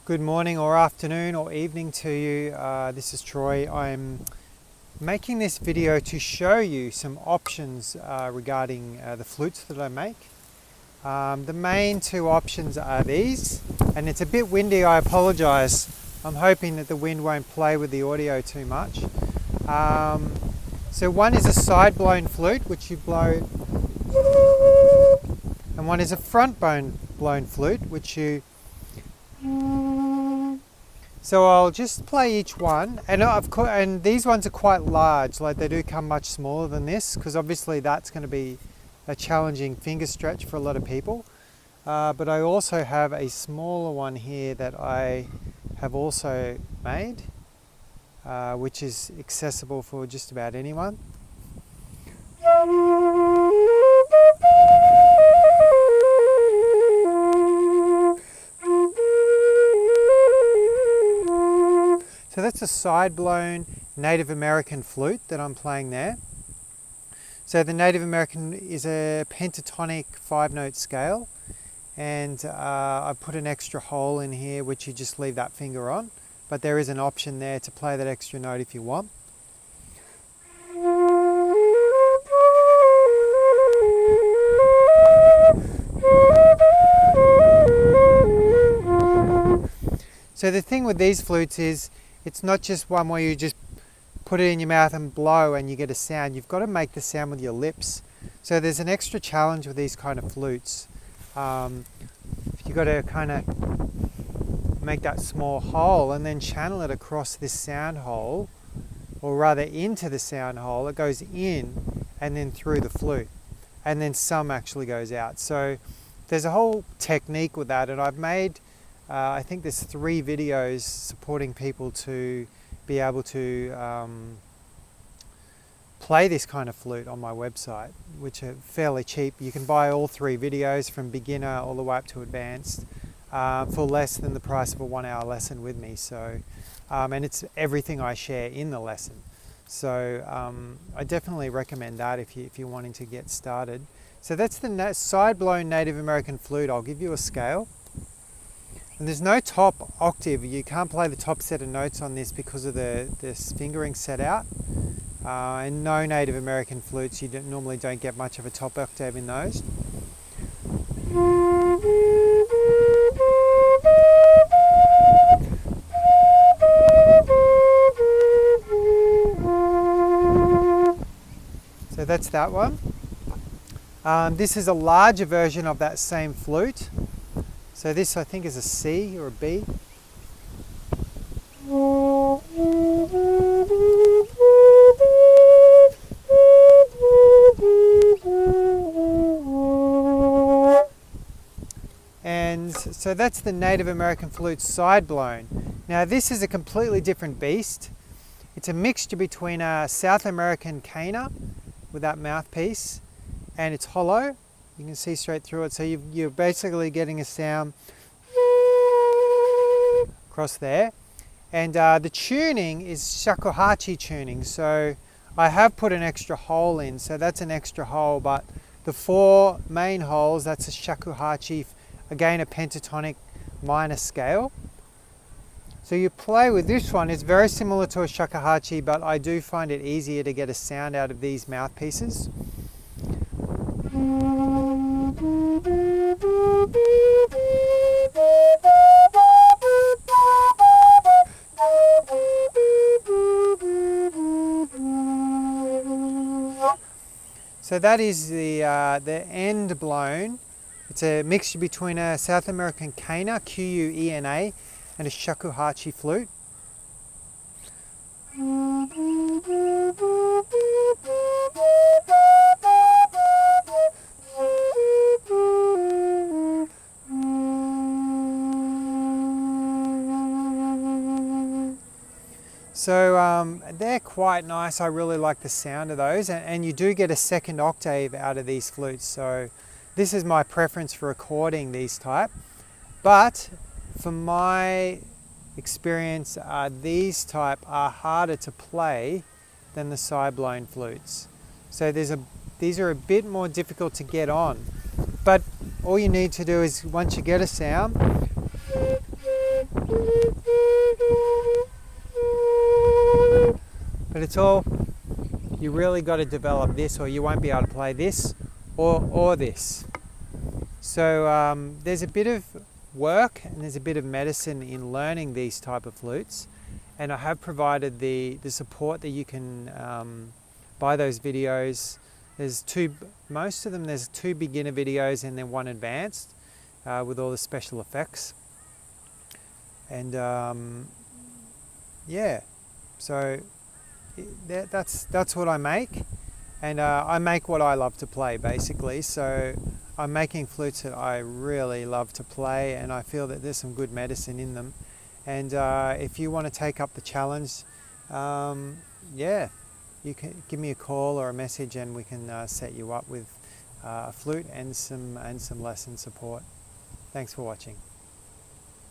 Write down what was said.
Good morning or afternoon or evening to you. This is Troy. I'm making this video to show you some options regarding the flutes that I make. The main two options are these, and it's a bit windy, I apologize. I'm hoping that the wind won't play with the audio too much. So one is a side blown flute, which you blow, and one is a front blown flute, which you... So I'll just play each one, and and these ones are quite large, like they do come much smaller than this, because obviously that's going to be a challenging finger stretch for a lot of people. But I also have a smaller one here that I have also made, which is accessible for just about anyone. So that's a side blown Native American flute that I'm playing there. So the Native American is a pentatonic 5-note scale, and I put an extra hole in here which you just leave that finger on, but there is an option there to play that extra note if you want. So the thing with these flutes is it's not just one where you just put it in your mouth and blow and you get a sound. You've got to make the sound with your lips. So there's an extra challenge with these kind of flutes. You've got to kind of make that small hole and then channel it across this sound hole, or rather into the sound hole. It goes in and then through the flute, and then some actually goes out. So there's a whole technique with that, and I've made I think there's 3 videos supporting people to be able to play this kind of flute on my website, which are fairly cheap. You can buy all 3 videos from beginner all the way up to advanced for less than the price of a 1-hour lesson with me. So, and it's everything I share in the lesson. So I definitely recommend that if you're wanting to get started. So that's the side blown Native American flute. I'll give you a scale. And there's no top octave. You can't play the top set of notes on this because of this fingering set out. And no Native American flutes, you normally don't get much of a top octave in those. So that's that one. This is a larger version of that same flute. So this I think is a C or a B. And so that's the Native American flute side blown. Now this is a completely different beast. It's a mixture between a South American Quena with that mouthpiece, and it's hollow. You can see straight through it, so you're basically getting a sound across there. And the tuning is Shakuhachi tuning, so I have put an extra hole in, so that's an extra hole, but the 4 main holes, that's a Shakuhachi, again a pentatonic minor scale. So you play with this one, it's very similar to a Shakuhachi, but I do find it easier to get a sound out of these mouthpieces. So that is the end blown. It's a mixture between a South American Quena, Q-U-E-N-A, and a Shakuhachi flute. So they're quite nice. I really like the sound of those, and you do get a second octave out of these flutes. So this is my preference for recording these type, but for my experience, these type are harder to play than the side blown flutes. So these are a bit more difficult to get on, but all you need to do is, once you get a sound, it's all, you really got to develop this or you won't be able to play this or this. So there's a bit of work and there's a bit of medicine in learning these type of flutes, and I have provided the support that you can buy those videos. There's most of them, there's 2 beginner videos and then 1 advanced with all the special effects. And yeah, so that's what I make, and I make what I love to play basically. So I'm making flutes that I really love to play, and I feel that there's some good medicine in them. And if you want to take up the challenge, yeah, you can give me a call or a message, and we can set you up with a flute and some lesson support. Thanks for watching.